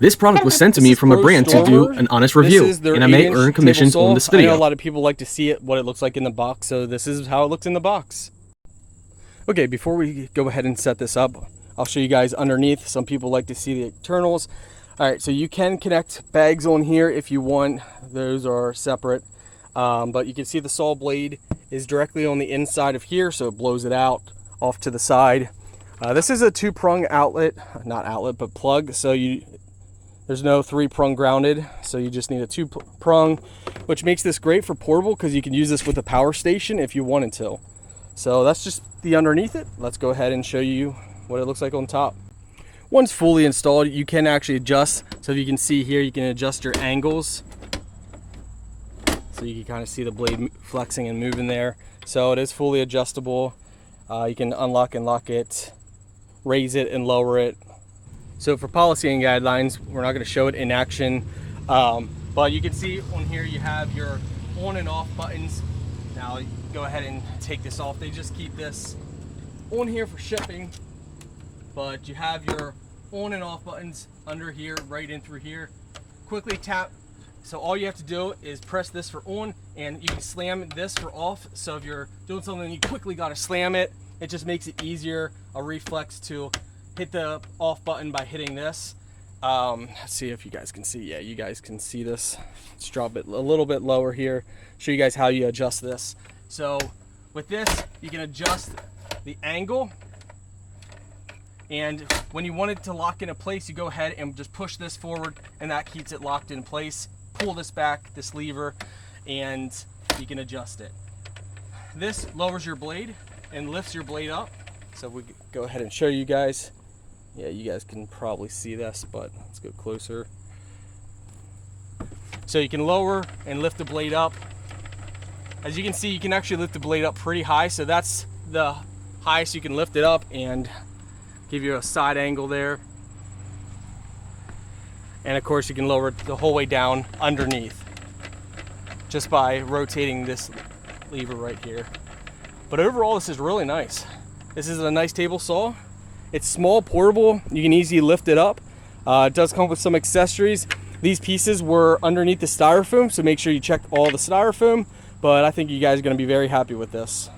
This product was sent to me from a brand to do an honest review, and I may earn commissions on this video. I know a lot of people like to see what it looks like in the box, so this is how it looks in the box. Okay, before we go ahead and set this up, I'll show you guys underneath. Some people like to see the internals. All right, so you can connect bags on here if you want. Those are separate, but you can see the saw blade is directly on the inside of here, so it blows it out off to the side. This is a 2-prong outlet, not outlet, but plug. So there's no 3-prong grounded, so you just need a 2-prong, which makes this great for portable because you can use this with a power station if you wanted to. So that's just the underneath it. Let's go ahead and show you what it looks like on top. Once fully installed, you can actually adjust. So if you can see here, you can adjust your angles. So you can kind of see the blade flexing and moving there. So it is fully adjustable. You can unlock and lock it, raise it and lower it. So for policy and guidelines, we're not going to show it in action, but you can see on here you have your on and off buttons. Now go ahead and take this off. They just keep this on here for shipping, but you have your on and off buttons under here, right in through here. Quickly tap. So all you have to do is press this for on, and you can slam this for off. So if you're doing something you quickly got to slam it, it just makes it easier, a reflex to hit the off button by hitting this. Let's see if you guys can see. Yeah, you guys can see this. Let's drop it a little bit lower here. Show you guys how you adjust this. So with this, you can adjust the angle. And when you want it to lock into place, you go ahead and just push this forward, and that keeps it locked in place. Pull this back, this lever, and you can adjust it. This lowers your blade and lifts your blade up. So we go ahead and show you guys. Yeah, you guys can probably see this, but let's go closer. So you can lower and lift the blade up. As you can see, you can actually lift the blade up pretty high. So that's the highest you can lift it up, and give you a side angle there. And of course you can lower it the whole way down underneath just by rotating this lever right here. But overall, this is really nice. This is a nice table saw. It's small, portable. You can easily lift it up. It does come with some accessories. These pieces were underneath the styrofoam, so make sure you check all the styrofoam. But I think you guys are going to be very happy with this.